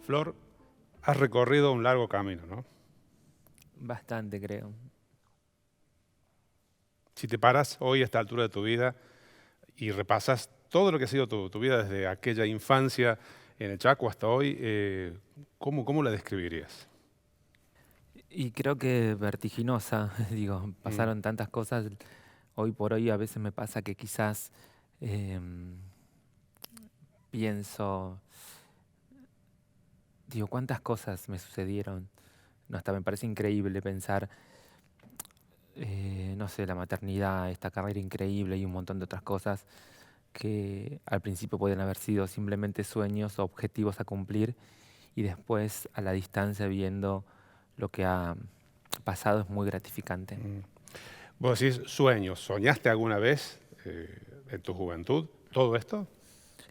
Flor, has recorrido un largo camino, ¿no? Bastante, creo. Si te paras hoy a esta altura de tu vida y repasas todo lo que ha sido tu vida desde aquella infancia en el Chaco hasta hoy, ¿cómo la describirías? Y creo que vertiginosa, digo, Mm, pasaron tantas cosas. Hoy por hoy a veces me pasa que quizás pienso, digo, cuántas cosas me sucedieron. No, hasta me parece increíble pensar, no sé, la maternidad, esta carrera increíble y un montón de otras cosas que al principio pueden haber sido simplemente sueños o objetivos a cumplir y después a la distancia viendo lo que ha pasado es muy gratificante. mm. Vos decís sueños, ¿soñaste alguna vez en tu juventud todo esto?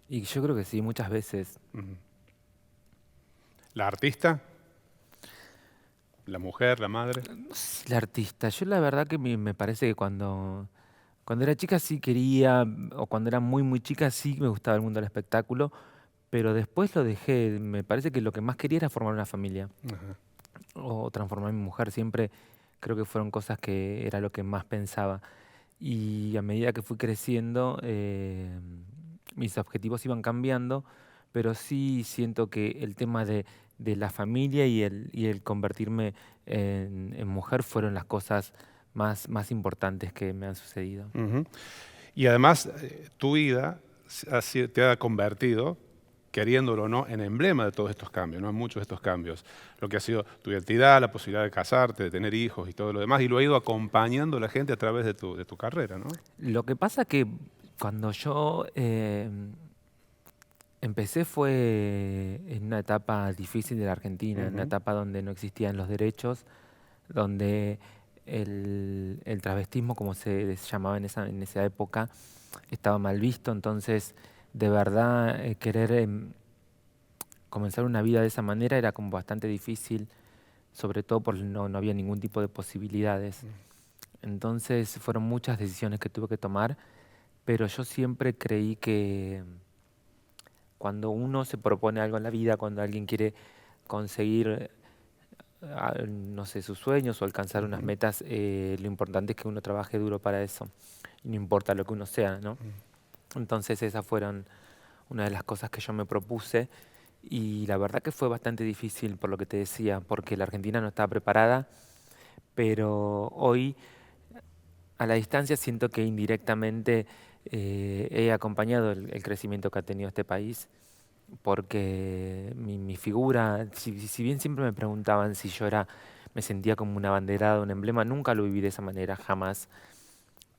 Y yo creo que sí, muchas veces. Mm. ¿La artista? ¿La mujer? ¿La madre? No sé si la artista, yo la verdad que me parece que cuando era chica sí quería, o cuando era muy, muy chica sí me gustaba el mundo del espectáculo, pero después lo dejé. Me parece que lo que más quería era formar una familia Ajá. o transformar a mi mujer. Siempre creo que fueron cosas que era lo que más pensaba. Y a medida que fui creciendo, mis objetivos iban cambiando, pero sí siento que el tema de la familia y el convertirme en mujer fueron las cosas más importantes que me han sucedido. Ujú. Y además, tu vida te ha convertido, queriéndolo o no, en emblema de todos estos cambios, ¿no? En muchos de estos cambios. Lo que ha sido tu identidad, la posibilidad de casarte, de tener hijos y todo lo demás, y lo ha ido acompañando la gente a través de tu carrera, ¿no? Lo que pasa que cuando yo empecé fue en una etapa difícil de la Argentina, en una Ujú. etapa donde no existían los derechos, donde el travestismo, como se llamaba en esa época, estaba mal visto. Entonces, de verdad, querer comenzar una vida de esa manera era como bastante difícil, sobre todo porque no había ningún tipo de posibilidades. Entonces, fueron muchas decisiones que tuve que tomar, pero yo siempre creí que cuando uno se propone algo en la vida, cuando alguien quiere conseguir no sé, sus sueños o alcanzar unas Ujú. metas, lo importante es que uno trabaje duro para eso, y no importa lo que uno sea, ¿no? Entonces esas fueron una de las cosas que yo me propuse y la verdad que fue bastante difícil por lo que te decía, porque la Argentina no estaba preparada, pero hoy a la distancia siento que indirectamente he acompañado el crecimiento que ha tenido este país porque mi figura, si bien siempre me preguntaban si yo me sentía como una abanderada, un emblema, nunca lo viví de esa manera, jamás.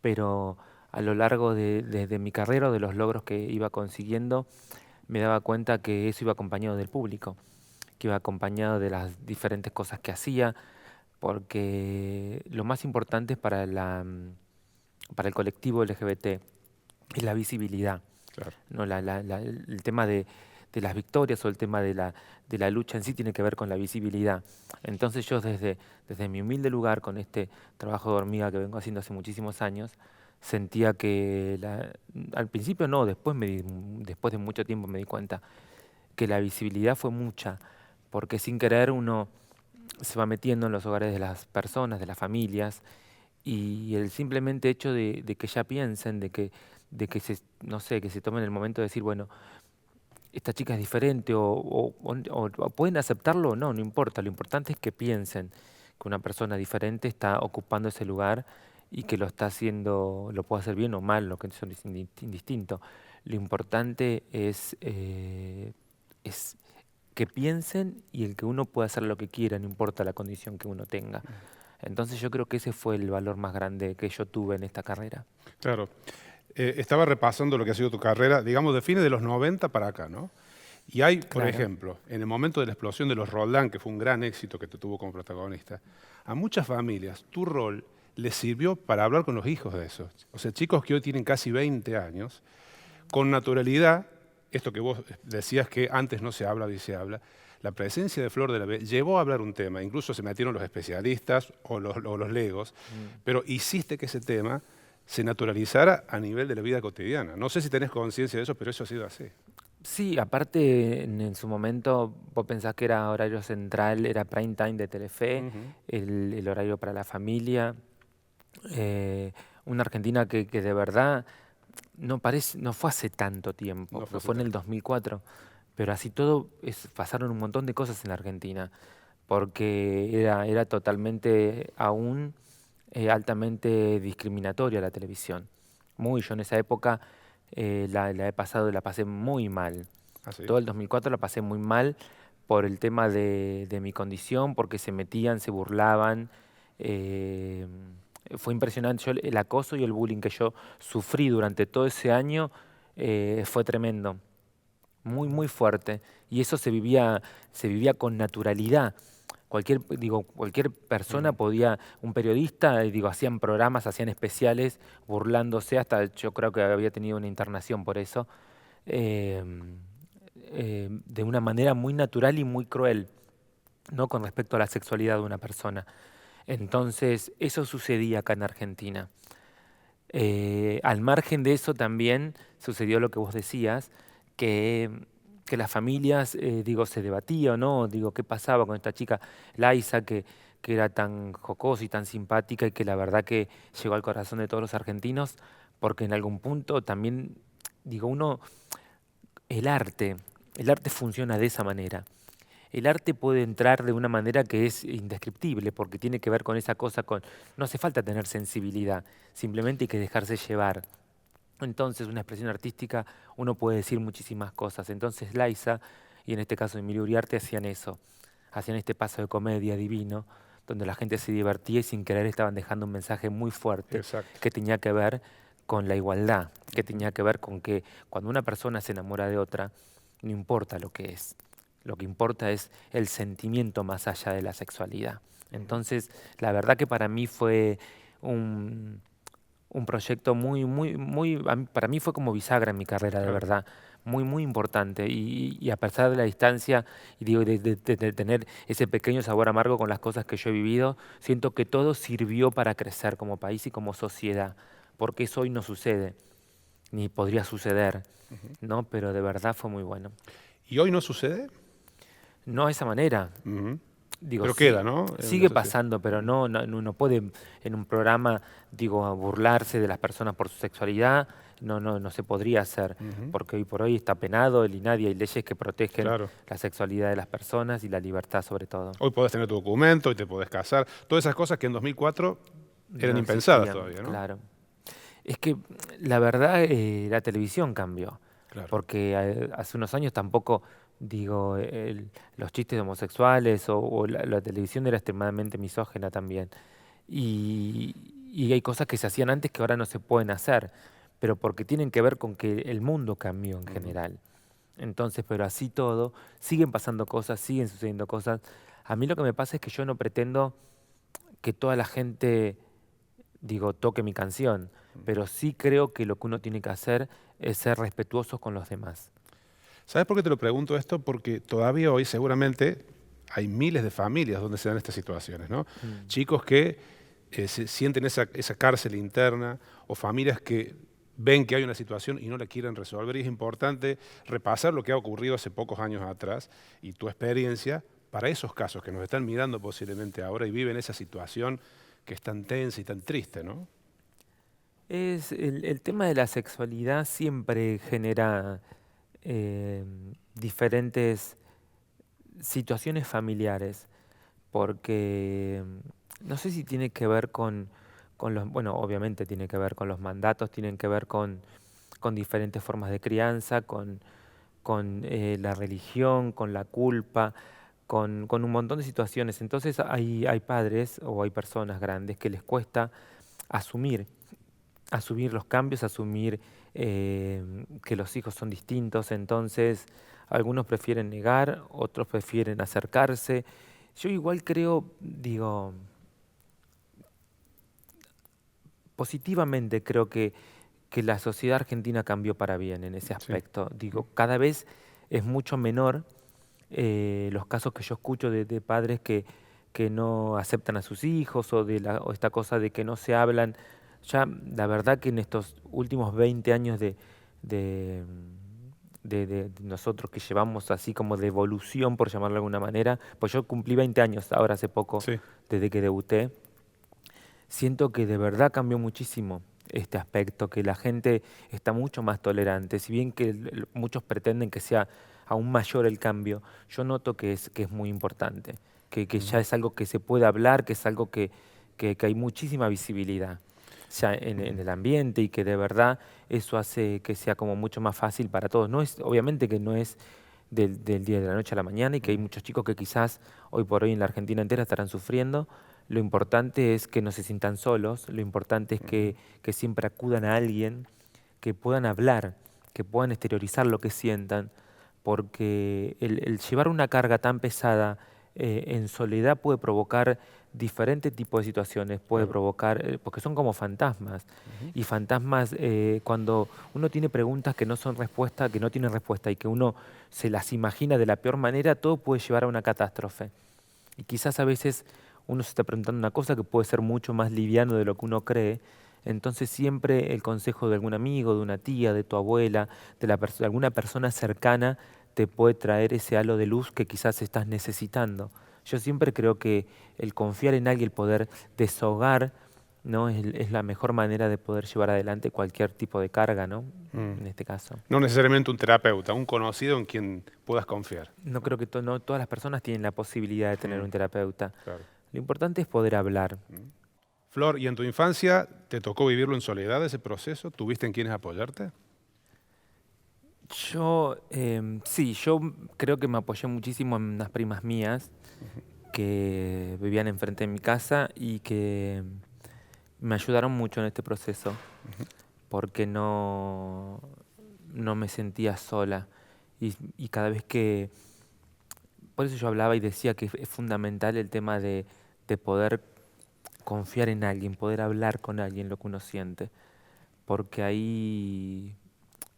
Pero a lo largo de mi carrera, o de los logros que iba consiguiendo, me daba cuenta que eso iba acompañado del público, que iba acompañado de las diferentes cosas que hacía, porque lo más importante para el colectivo LGBT es la visibilidad. Claro. ¿No? El tema de las victorias o el tema de la lucha en sí tiene que ver con la visibilidad. Entonces yo desde mi humilde lugar, con este trabajo de hormiga que vengo haciendo hace muchísimos años, sentía que, al principio no, después de mucho tiempo me di cuenta que la visibilidad fue mucha, porque sin querer uno se va metiendo en los hogares de las personas, de las familias, y el simplemente hecho de que ya piensen, de que no sé, que se tomen el momento de decir, bueno, esta chica es diferente, o pueden aceptarlo o no, no importa. Lo importante es que piensen que una persona diferente está ocupando ese lugar y que lo está haciendo, lo puede hacer bien o mal, lo que eso es indistinto. Lo importante es que piensen y el que uno pueda hacer lo que quiera, no importa la condición que uno tenga. Entonces yo creo que ese fue el valor más grande que yo tuve en esta carrera. Claro. Estaba repasando lo que ha sido tu carrera, digamos, de fines de los 90 para acá, ¿no? Y hay, por Claro. ejemplo, en el momento de la explosión de los Roldán, que fue un gran éxito que te tuvo como protagonista, a muchas familias tu rol les sirvió para hablar con los hijos de esos. O sea, chicos que hoy tienen casi 20 años, con naturalidad, esto que vos decías que antes no se habla y se habla, la presencia de Flor de la B llevó a hablar un tema, incluso se metieron los especialistas o los legos, pero hiciste que ese tema se naturalizara a nivel de la vida cotidiana. No sé si tenés conciencia de eso, pero eso ha sido así. Sí, aparte en su momento vos pensás que era horario central, era prime time de Telefe, Ujú. el horario para la familia. Una Argentina que de verdad no fue hace tanto tiempo, No fue porque hace fue en el tanto. 2004, pero así todo pasaron un montón de cosas en la Argentina, porque era totalmente aún altamente discriminatoria la televisión. Yo en esa época la he pasado, la pasé muy mal. ¿Ah, sí? Todo el 2004 la pasé muy mal por el tema de mi condición, porque se metían, se burlaban. eh, Fue impresionante. El acoso y el bullying que yo sufrí durante todo ese año fue tremendo, muy fuerte. Y eso se vivía con naturalidad. Cualquier persona Mm. podía, un periodista, hacían programas, hacían especiales burlándose, hasta yo creo que había tenido una internación por eso, eh, de una manera muy natural y muy cruel, ¿no? Con respecto a la sexualidad de una persona. Entonces, eso sucedía acá en Argentina. Al margen de eso también sucedió lo que vos decías, que, que las familias, se debatía o no, qué pasaba con esta chica Laisa, que era tan jocosa y tan simpática y que la verdad que llegó al corazón de todos los argentinos, porque en algún punto también, uno, el arte, el arte funciona de esa manera. El arte puede entrar de una manera que es indescriptible, porque tiene que ver con esa cosa, no hace falta tener sensibilidad, simplemente hay que dejarse llevar. Entonces, una expresión artística, uno puede decir muchísimas cosas. Entonces, Laisa, y en este caso Emilio Uriarte, hacían eso. Hacían este paso de comedia divino, donde la gente se divertía y sin querer estaban dejando un mensaje muy fuerte Exacto. que tenía que ver con la igualdad, que tenía que ver con que cuando una persona se enamora de otra, no importa lo que es. Lo que importa es el sentimiento más allá de la sexualidad. Entonces, la verdad que para mí fue un, un proyecto para mí fue como bisagra en mi carrera, de Claro. verdad, muy importante. Y a pesar de la distancia y de tener ese pequeño sabor amargo con las cosas que yo he vivido, siento que todo sirvió para crecer como país y como sociedad, porque eso hoy no sucede, ni podría suceder, Ujú. ¿no? Pero de verdad fue muy bueno. ¿Y hoy no sucede? No de esa manera. Ujú. Pero queda, Sí, ¿no? En la sigue sociedad. pasando, pero no puede en un programa, burlarse de las personas por su sexualidad, no se podría hacer, Ujú. porque hoy por hoy está penado el INADI, hay leyes que protegen Claro. la sexualidad de las personas y la libertad sobre todo. Hoy podés tener tu documento y te podés casar. Todas esas cosas que en 2004 eran No impensadas existían, todavía, ¿no? claro. Es que la verdad la televisión cambió, Claro. porque hace unos años tampoco, los chistes homosexuales o la televisión era extremadamente misógena también. Y, y hay cosas que se hacían antes que ahora no se pueden hacer, pero porque tienen que ver con que el mundo cambió en Ujú. general. Entonces, pero así todo, siguen pasando cosas, siguen sucediendo cosas. A mí lo que me pasa es que yo no pretendo que toda la gente toque mi canción, pero sí creo que lo que uno tiene que hacer es ser respetuoso con los demás. ¿Sabes por qué te lo pregunto esto? Porque todavía hoy seguramente hay miles de familias donde se dan estas situaciones, ¿no? Mm. Chicos que se sienten esa cárcel interna o familias que ven que hay una situación y no la quieren resolver. Y es importante repasar lo que ha ocurrido hace pocos años atrás y tu experiencia para esos casos que nos están mirando posiblemente ahora y viven esa situación que es tan tensa y tan triste, ¿no? El tema de la sexualidad siempre genera eh, diferentes situaciones familiares, porque no sé si tiene que ver bueno, obviamente tiene que ver con los mandatos, tienen que ver con diferentes formas de crianza, con la religión, con la culpa, con un montón de situaciones. Entonces hay padres o hay personas grandes que les cuesta asumir, asumir los cambios, asumir que los hijos son distintos. Entonces algunos prefieren negar, otros prefieren acercarse. Yo igual creo, digo, positivamente creo que la sociedad argentina cambió para bien en ese Sí. aspecto. Digo, cada vez es mucho menor los casos que yo escucho de padres que no aceptan a sus hijos o esta cosa de que no se hablan. Ya, la verdad que en estos últimos 20 años de, de nosotros que llevamos así como de evolución, por llamarlo de alguna manera, pues yo cumplí 20 años ahora hace poco, Sí. desde que debuté, siento que de verdad cambió muchísimo este aspecto, que la gente está mucho más tolerante. Si bien que muchos pretenden que sea aún mayor el cambio, yo noto que es muy importante, que ya Ujú. es algo que se puede hablar, que es algo que hay muchísima visibilidad ya en Ujú. el ambiente y que de verdad eso hace que sea como mucho más fácil para todos. No es, obviamente que no es del día de la noche a la mañana y que hay Ujú. muchos chicos que quizás hoy por hoy en la Argentina entera estarán sufriendo. Lo importante es que no se sientan solos, lo importante es Ujú. que siempre acudan a alguien, que puedan hablar, que puedan exteriorizar lo que sientan, porque el llevar una carga tan pesada en soledad puede provocar diferentes tipos de situaciones, puede Claro. provocar, porque son como fantasmas, Ujú. y fantasmas cuando uno tiene preguntas que no son respuesta, que no tienen respuesta y que uno se las imagina de la peor manera, todo puede llevar a una catástrofe. Y quizás a veces uno se está preguntando una cosa que puede ser mucho más liviano de lo que uno cree. Entonces siempre el consejo de algún amigo, de una tía, de tu abuela, de alguna persona cercana te puede traer ese halo de luz que quizás estás necesitando. Yo siempre creo que el confiar en alguien, el poder deshogar, ¿no? Es la mejor manera de poder llevar adelante cualquier tipo de carga, ¿no? Mm. En este caso. No necesariamente un terapeuta, un conocido en quien puedas confiar. No creo que no todas las personas tienen la posibilidad de tener Mm. un terapeuta. Claro. Lo importante es poder hablar. Mm. Flor, ¿y en tu infancia te tocó vivirlo en soledad ese proceso? ¿Tuviste en quienes apoyarte? Yo, sí, yo creo que me apoyé muchísimo en unas primas mías Ujú. que vivían enfrente de mi casa y que me ayudaron mucho en este proceso Ujú. porque no me sentía sola. Y cada vez que, por eso yo hablaba y decía que es fundamental el tema de poder confiar en alguien, poder hablar con alguien lo que uno siente, porque ahí,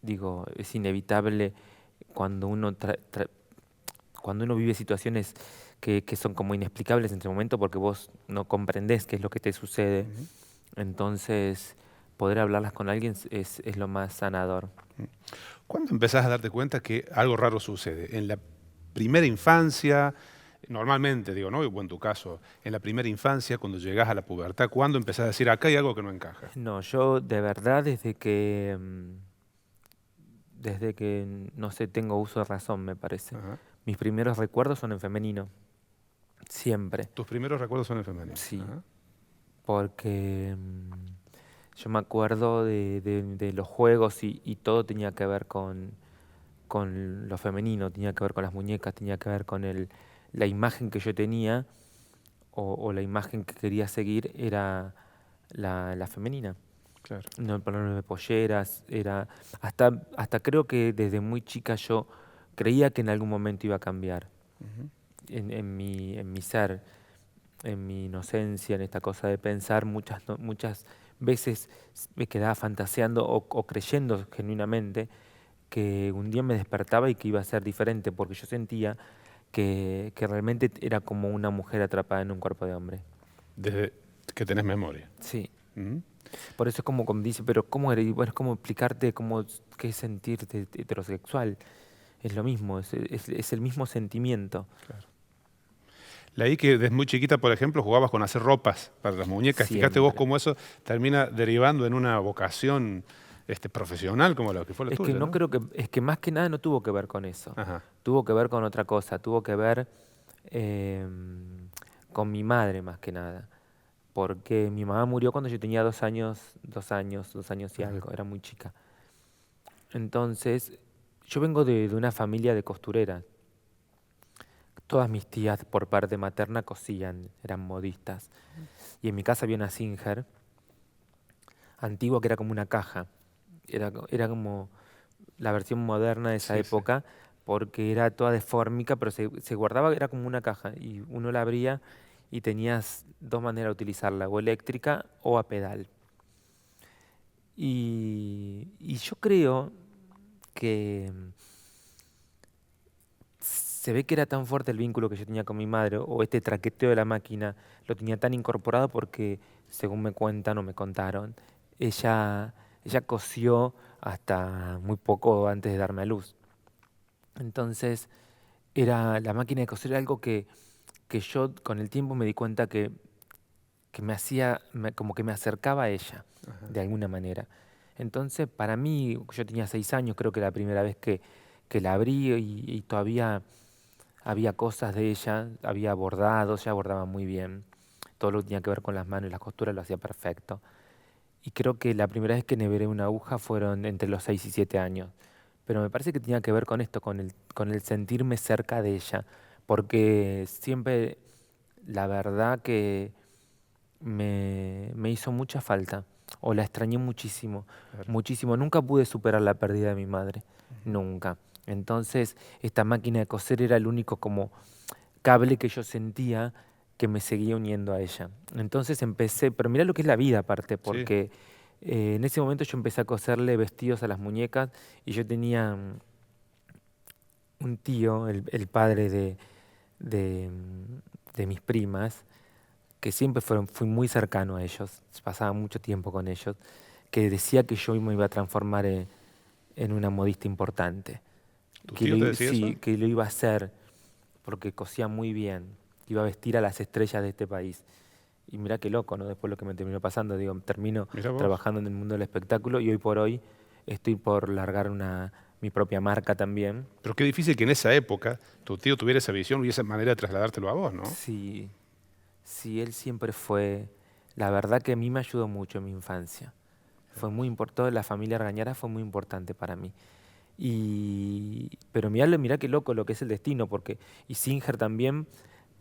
digo, es inevitable cuando cuando uno vive situaciones que son como inexplicables en ese momento porque vos no comprendés qué es lo que te sucede. Ujú. Entonces, poder hablarlas con alguien es lo más sanador. Mm. ¿Cuándo empezás a darte cuenta que algo raro sucede? ¿En la primera infancia? Normalmente, digo, ¿no? O en tu caso, en la primera infancia, cuando llegás a la pubertad, ¿cuándo empezás a decir, acá hay algo que no encaja? No, yo de verdad desde que, no sé, tengo uso de razón, me parece. Ajá. Mis primeros recuerdos son en femenino, siempre, Tus primeros recuerdos son en femenino. sí, Ajá. porque yo me acuerdo de los juegos y todo tenía que ver con lo femenino, tenía que ver con las muñecas, tenía que ver con la imagen que yo tenía o la imagen que quería seguir era la femenina. Claro. No ponerme polleras, era hasta creo que desde muy chica yo creía que en algún momento iba a cambiar Ujú. en mi ser, en mi inocencia, en esta cosa de pensar muchas veces me quedaba fantaseando o creyendo genuinamente que un día me despertaba y que iba a ser diferente, porque yo sentía que realmente era como una mujer atrapada en un cuerpo de hombre. Desde que tenés memoria. Sí, Ujú. por eso es como dice, pero ¿cómo era? Y bueno, es como explicarte qué es sentirte heterosexual. Es lo mismo, es el mismo sentimiento. Claro. Leí que desde muy chiquita, por ejemplo, jugabas con hacer ropas para las muñecas. Fíjate vos Siempre. cómo eso termina derivando en una vocación profesional como la que fue la Es que tuya, no ¿no? creo es que más que nada no tuvo que ver con eso. Ajá. Tuvo que ver con otra cosa, tuvo que ver con mi madre más que nada. Porque mi mamá murió cuando yo tenía 2 años, 2 años y Ajá. algo, era muy chica. Entonces, yo vengo de una familia de costureras. todas mis tías por parte materna cosían, eran modistas. Y en mi casa había una Singer antigua que era como una caja. Era como la versión moderna de esa Sí, sí. época, porque era toda deformica, pero se guardaba, era como una caja, y uno la abría y tenías dos maneras de utilizarla, o eléctrica o a pedal. Y yo creo que se ve que era tan fuerte el vínculo que yo tenía con mi madre, o este traqueteo de la máquina, lo tenía tan incorporado porque, según me cuentan o me contaron, ella cosió hasta muy poco antes de darme a luz. Entonces, la máquina de coser era algo que yo con el tiempo me di cuenta que me hacía, como que me acercaba a ella, Ajá. de alguna manera. Entonces, para mí, yo tenía 6 años, creo que la primera vez que la abrí y todavía había cosas de ella, había bordados, ella bordaba muy bien. Todo lo que tenía que ver con las manos y las costuras lo hacía perfecto. Y creo que la primera vez que neveré una aguja fueron entre los 6 y 7 años. Pero me parece que tenía que ver con esto, con el sentirme cerca de ella. Porque siempre, la verdad que me hizo mucha falta. O la extrañé muchísimo, Claro. muchísimo. Nunca pude superar la pérdida de mi madre. Nunca. Entonces, esta máquina de coser era el único como cable que yo sentía que me seguía uniendo a ella. Entonces empecé, pero mirá lo que es la vida aparte, Sí. porque en ese momento yo empecé a coserle vestidos a las muñecas y yo tenía un tío, el padre de mis primas, que siempre fui muy cercano a ellos, pasaba mucho tiempo con ellos, que decía que yo me iba a transformar en una modista importante, ¿Tu tío te decía eso? sí, que lo iba a hacer porque cosía muy bien, que iba a vestir a las estrellas de este país. Y mirá qué loco, ¿no? Después lo que me terminó pasando, digo, termino Mira vos. trabajando en el mundo del espectáculo y hoy por hoy estoy por largar mi propia marca también. Pero qué difícil que en esa época tu tío tuviera esa visión y esa manera de trasladártelo a vos, ¿no? Sí, sí, él siempre fue, la verdad que a mí me ayudó mucho en mi infancia. Fue muy importante, la familia Argañara fue muy importante para mí. Pero mirá qué loco lo que es el destino, y Singer también,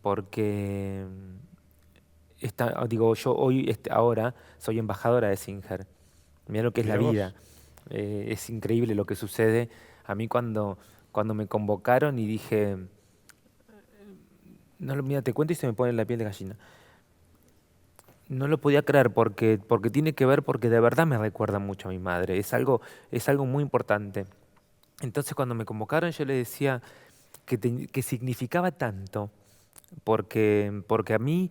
porque digo, yo hoy, ahora, soy embajadora de Singer. Mirá lo que es la Mira vida. vos. Es increíble lo que sucede. A mí cuando me convocaron y dije, no, mira, te cuento y se me pone la piel de gallina. No lo podía creer porque tiene que ver, porque de verdad me recuerda mucho a mi madre. Es algo muy importante. Entonces cuando me convocaron yo le decía que significaba tanto, porque a mí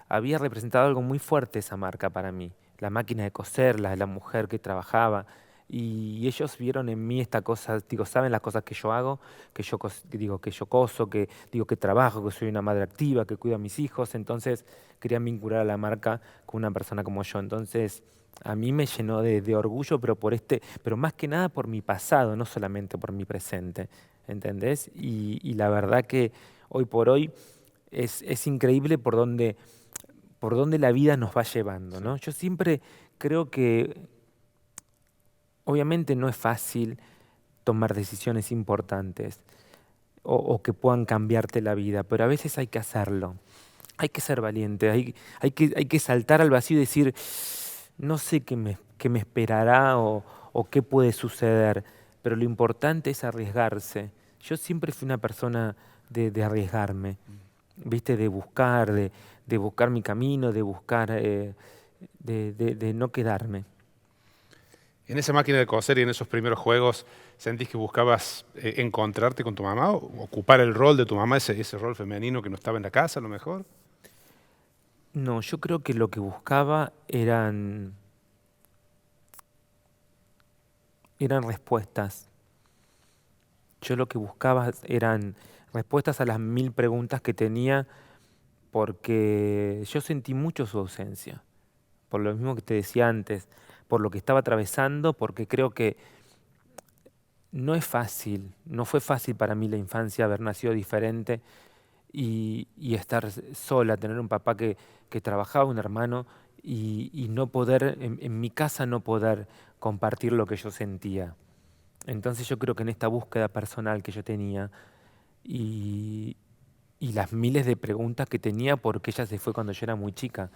había representado algo muy fuerte esa marca para mí, la máquina de coser, la mujer que trabajaba, y ellos vieron en mí esta cosa, digo, saben las cosas que yo hago, que digo que yo coso, que digo que trabajo, que soy una madre activa, que cuido a mis hijos, entonces querían vincular a la marca con una persona como yo, entonces a mí me llenó de orgullo, pero más que nada por mi pasado, no solamente por mi presente, ¿entendés? Y la verdad que hoy por hoy es increíble por dónde la vida nos va llevando, Sí. ¿no? Yo siempre creo que obviamente no es fácil tomar decisiones importantes o que puedan cambiarte la vida, pero a veces hay que hacerlo. Hay que ser valiente, hay que saltar al vacío y decir, no sé qué me esperará o qué puede suceder, pero lo importante es arriesgarse. Yo siempre fui una persona de arriesgarme. ¿Viste? De buscar mi camino, de buscar, de no quedarme. En esa máquina de coser y en esos primeros juegos, ¿sentís que buscabas encontrarte con tu mamá o ocupar el rol de tu mamá, ese rol femenino que no estaba en la casa a lo mejor? No, yo creo que lo que buscaba eran respuestas. Yo lo que buscaba eran respuestas a las mil preguntas que tenía porque yo sentí mucho su ausencia, por lo mismo que te decía antes, por lo que estaba atravesando, porque creo que no es fácil, no fue fácil para mí la infancia haber nacido diferente y estar sola, tener un papá que trabajaba, un hermano, y no poder, en mi casa no poder compartir lo que yo sentía. Entonces yo creo que en esta búsqueda personal que yo tenía y, y las miles de preguntas que tenía porque ella se fue cuando yo era muy chica.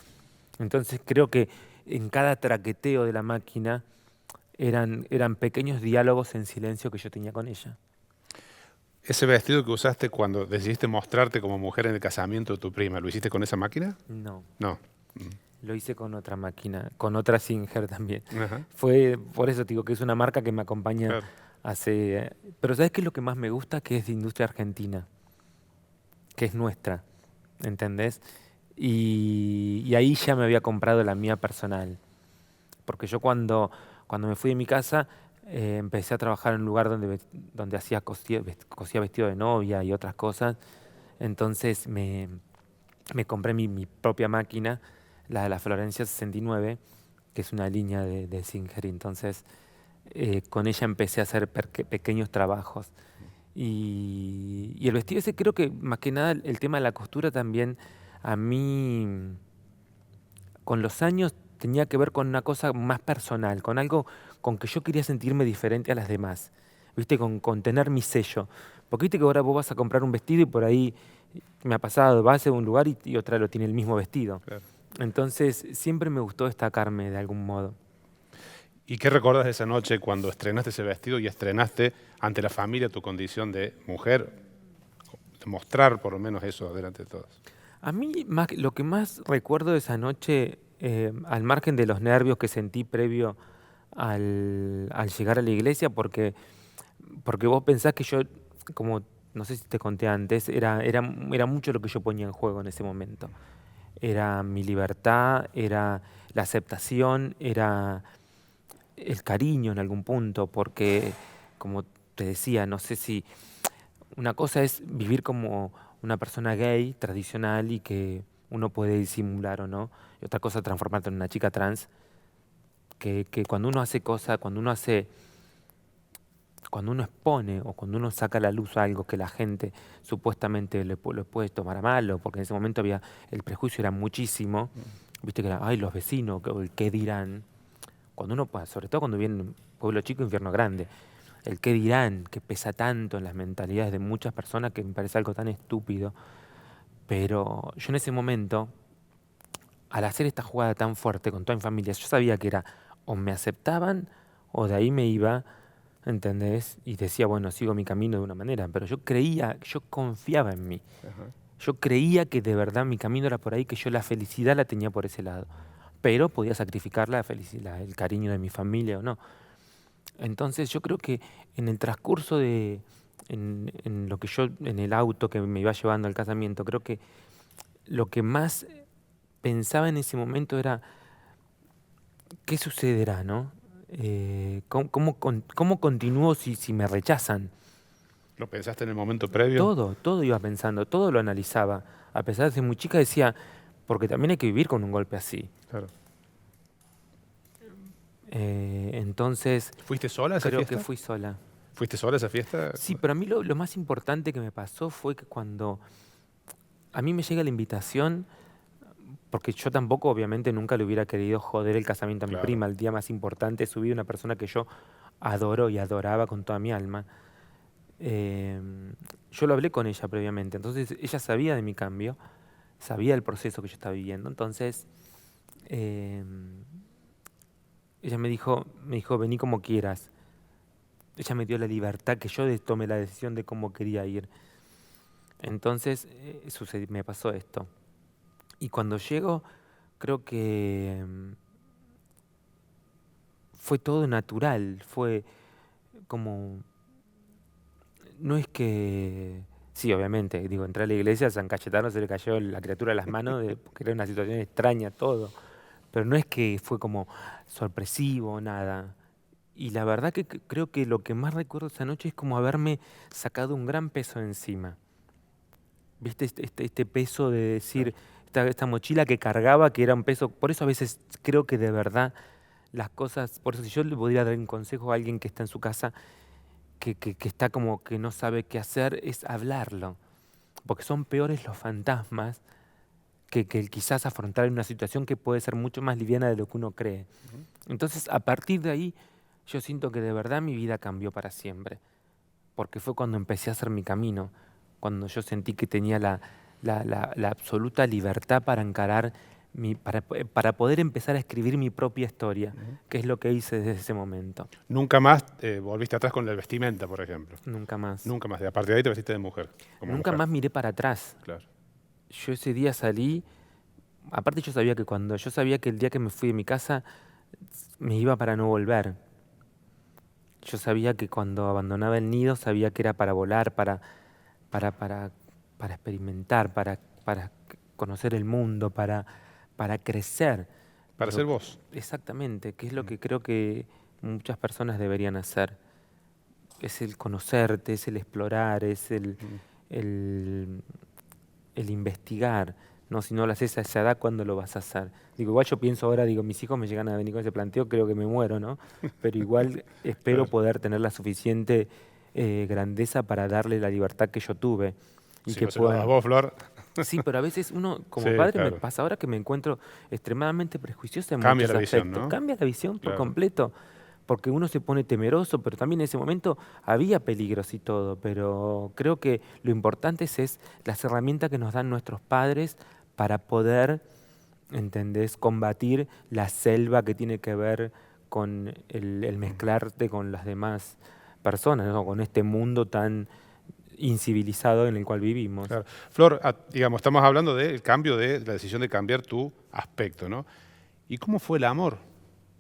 Entonces creo que en cada traqueteo de la máquina eran pequeños diálogos en silencio que yo tenía con ella. Ese vestido que usaste cuando decidiste mostrarte como mujer en el casamiento de tu prima, ¿lo hiciste con esa máquina? No, No. lo hice con otra máquina, con otra Singer también. Ajá, Fue por eso te digo que es una marca que me acompaña claro. hace... Pero ¿sabes qué es lo que más me gusta? Que es de industria argentina, que es nuestra, ¿entendés? Y ahí ya me había comprado la mía personal. Porque yo cuando me fui de mi casa empecé a trabajar en un lugar donde cosía vestido de novia y otras cosas. Entonces me compré mi propia máquina, la de la Florencia 69, que es una línea de Singer. Entonces con ella empecé a hacer pequeños trabajos. Y el vestido ese creo que más que nada el tema de la costura también a mí con los años tenía que ver con una cosa más personal, con algo con que yo quería sentirme diferente a las demás, ¿viste? Con tener mi sello. Porque viste que ahora vos vas a comprar un vestido y por ahí me ha pasado, vas a un lugar y otra lo tiene el mismo vestido. Claro. Entonces siempre me gustó destacarme de algún modo. ¿Y qué recuerdas de esa noche cuando estrenaste ese vestido y estrenaste ante la familia tu condición de mujer, de mostrar por lo menos eso delante de todos? A mí lo que más recuerdo de esa noche, al margen de los nervios que sentí previo al llegar a la iglesia, porque vos pensás que yo, como no sé si te conté antes, era mucho lo que yo ponía en juego en ese momento. Era mi libertad, era la aceptación, era el cariño en algún punto, porque como te decía, no sé si una cosa es vivir como una persona gay tradicional y que uno puede disimular o no, y otra cosa transformarte en una chica trans, que cuando uno hace cosas, cuando uno expone o cuando uno saca a la luz algo que la gente supuestamente lo puede tomar a mal, o porque en ese momento el prejuicio era muchísimo, viste que era, ay, los vecinos, o el qué dirán, cuando uno, sobre todo cuando viene un pueblo chico, infierno grande, el qué dirán, que pesa tanto en las mentalidades de muchas personas que me parece algo tan estúpido, pero yo en ese momento, al hacer esta jugada tan fuerte con toda mi familia, yo sabía que era o me aceptaban o de ahí me iba, ¿entendés? Y decía, bueno, sigo mi camino de una manera, pero yo creía, yo confiaba en mí. Ajá. Yo creía que de verdad mi camino era por ahí, que yo la felicidad la tenía por ese lado. Pero podía sacrificar la felicidad, el cariño de mi familia o no. Entonces yo creo que en el transcurso en lo que yo, en el auto que me iba llevando al casamiento, creo que lo que más pensaba en ese momento era, ¿qué sucederá, no? ¿Cómo continúo si me rechazan? ¿Lo pensaste en el momento previo? Todo iba pensando, todo lo analizaba. A pesar de ser muy chica decía, porque también hay que vivir con un golpe así. Claro. Entonces, ¿Fuiste sola a esa creo que fiesta? fui sola. ¿Fuiste sola a esa fiesta? Sí, pero a mí lo más importante que me pasó fue que cuando a mí me llega la invitación, porque yo tampoco obviamente nunca le hubiera querido joder el casamiento a mi Claro. prima, el día más importante de su vida, una persona que yo adoro y adoraba con toda mi alma. Eh, yo lo hablé con ella previamente, entonces ella sabía de mi cambio, sabía el proceso que yo estaba viviendo, entonces eh, ella me dijo, vení como quieras. Ella me dio la libertad que yo tomé la decisión de cómo quería ir. Entonces me pasó esto. Y cuando llego, creo que fue todo natural, fue como, no es que, sí, obviamente, digo, entré a la iglesia, a San Cayetano se le cayó la criatura a las manos, porque era una situación extraña todo, pero no es que fue como sorpresivo, nada. Y la verdad que creo que lo que más recuerdo esa noche es como haberme sacado un gran peso de encima. ¿Viste? Este peso de Claro. decir, esta mochila que cargaba, que era un peso. Por eso a veces creo que de verdad las cosas, por eso si yo le podría dar un consejo a alguien que está en su casa, que está como que no sabe qué hacer, es hablarlo. Porque son peores los fantasmas que el quizás afrontar una situación que puede ser mucho más liviana de lo que uno cree. Ujú. Entonces, a partir de ahí, yo siento que de verdad mi vida cambió para siempre. Porque fue cuando empecé a hacer mi camino. cuando yo sentí que tenía la absoluta libertad para encarar, para poder empezar a escribir mi propia historia, que es lo que hice desde ese momento. Nunca más volviste atrás con la vestimenta, por ejemplo. Nunca más. Nunca más. A partir de ahí te vestiste de mujer. Nunca más miré para atrás. Claro. Yo ese día salí, aparte yo sabía que el día que me fui de mi casa me iba para no volver. Yo sabía que cuando abandonaba el nido sabía que era para volar, para experimentar, para conocer el mundo, para crecer. Para ser vos. Exactamente, que es lo que creo que muchas personas deberían hacer. Es el conocerte, es el explorar, es el investigar. No, si no lo haces a esa edad, ¿cuándo lo vas a hacer? Digo, igual yo pienso ahora, digo, mis hijos me llegan a venir con ese planteo, creo que me muero, ¿no? Pero igual espero poder tener la suficiente grandeza para darle la libertad que yo tuve. Y si que no se lo das puedan... vos, Flor. Sí, pero a veces uno, como Sí, padre, claro. me pasa ahora que me encuentro extremadamente prejuiciosa en Cambia muchos la visión, aspectos. ¿no? Cambia la visión por Claro. completo, porque uno se pone temeroso, pero también en ese momento había peligros y todo, pero creo que lo importante es las herramientas que nos dan nuestros padres para poder, ¿entendés?, combatir la selva que tiene que ver con el mezclarte con las demás personas, ¿no? Con este mundo tan incivilizado en el cual vivimos. Claro. Flor, digamos, estamos hablando del cambio de la decisión de cambiar tu aspecto, ¿no? ¿Y cómo fue el amor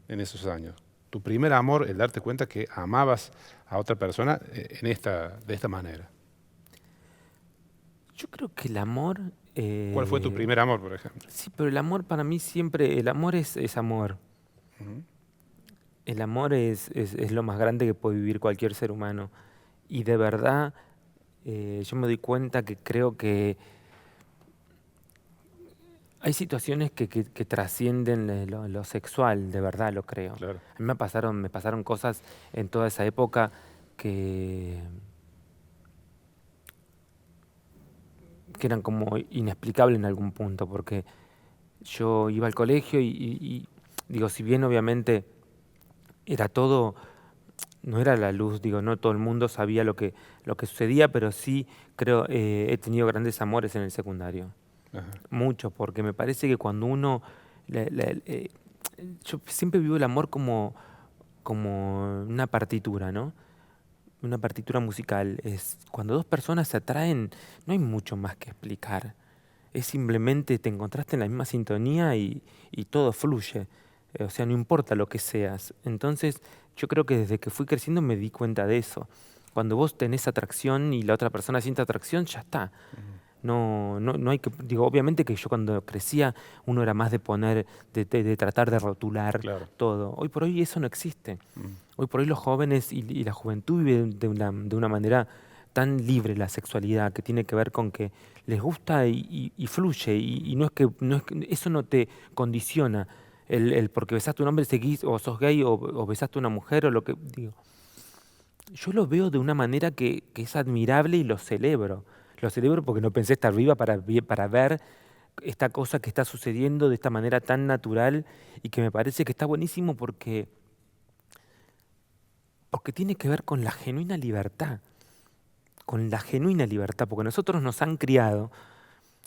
en esos años? Tu primer amor, el darte cuenta que amabas a otra persona de esta manera. Yo creo que el amor... ¿Cuál fue tu primer amor, por ejemplo? Sí, pero el amor para mí siempre, el amor es amor. El amor es lo más grande que puede vivir cualquier ser humano. Y de verdad, yo me doy cuenta que creo que hay situaciones que trascienden lo sexual, de verdad lo creo. Claro. A mí me pasaron cosas en toda esa época que eran como inexplicables en algún punto, porque yo iba al colegio y digo, si bien obviamente era todo, no era la luz, digo, no todo el mundo sabía lo que sucedía, pero sí creo, he tenido grandes amores en el secundario. Ajá. Mucho, porque me parece que cuando uno, yo siempre vivo el amor como una partitura, ¿no? Una partitura musical. Es cuando dos personas se atraen, no hay mucho más que explicar. Es simplemente te encontraste en la misma sintonía y todo fluye. O sea, no importa lo que seas. Entonces, yo creo que desde que fui creciendo me di cuenta de eso. Cuando vos tenés atracción y la otra persona siente atracción, ya está. No hay que, digo, obviamente que yo cuando crecía uno era más de poner, de tratar de rotular todo. Hoy por hoy eso no existe. Hoy por hoy los jóvenes y la juventud viven de una manera tan libre la sexualidad, que tiene que ver con que les gusta y fluye, y no es que eso no te condiciona. El porque besaste a un hombre seguís, o sos gay, o besaste a una mujer, o lo que digo. Yo lo veo de una manera que es admirable y lo celebro. Lo celebro porque no pensé estar viva para ver esta cosa que está sucediendo de esta manera tan natural y que me parece que está buenísimo porque tiene que ver con la genuina libertad. Con la genuina libertad, porque nosotros nos han criado,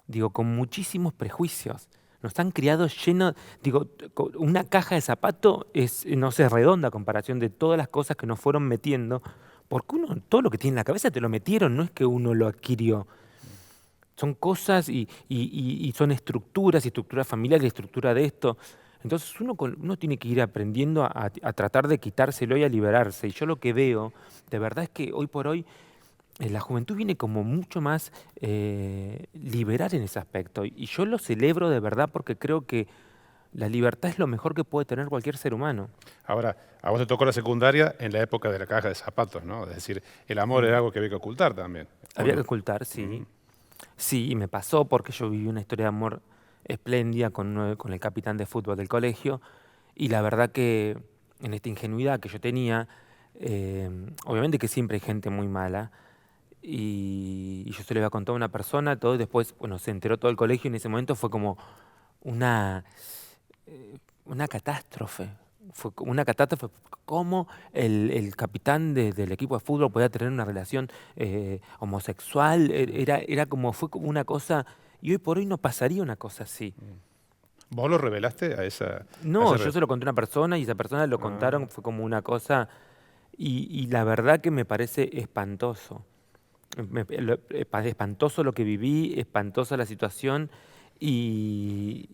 digo, con muchísimos prejuicios. Nos han criado lleno, digo, una caja de zapato no sé, redonda a comparación de todas las cosas que nos fueron metiendo, porque uno, todo lo que tiene en la cabeza te lo metieron, no es que uno lo adquirió. Son cosas y son estructuras familiares, estructura de esto. Entonces uno tiene que ir aprendiendo a tratar de quitárselo y a liberarse. Y yo lo que veo, de verdad, es que hoy por hoy la juventud viene como mucho más liberal en ese aspecto. Y yo lo celebro de verdad porque creo que la libertad es lo mejor que puede tener cualquier ser humano. Ahora, a vos te tocó la secundaria en la época de la caja de zapatos, ¿no? Es decir, el amor era algo que había que ocultar también. Había que ocultar, sí. Sí, y me pasó porque yo viví una historia de amor espléndida con el capitán de fútbol del colegio, y la verdad que en esta ingenuidad que yo tenía, obviamente que siempre hay gente muy mala, y yo se lo iba a contar a una persona, todo, y después, bueno, se enteró todo el colegio, y en ese momento fue como una catástrofe. fue una catástrofe. ¿Cómo el capitán del equipo de fútbol podía tener una relación homosexual? Fue como una cosa, y hoy por hoy no pasaría una cosa así. ¿Vos lo revelaste a esa, a No, esa yo red? se lo conté a una persona y esa persona lo Ah, contaron, fue como una cosa, y la verdad que me parece espantoso. Espantoso lo que viví, espantosa la situación, y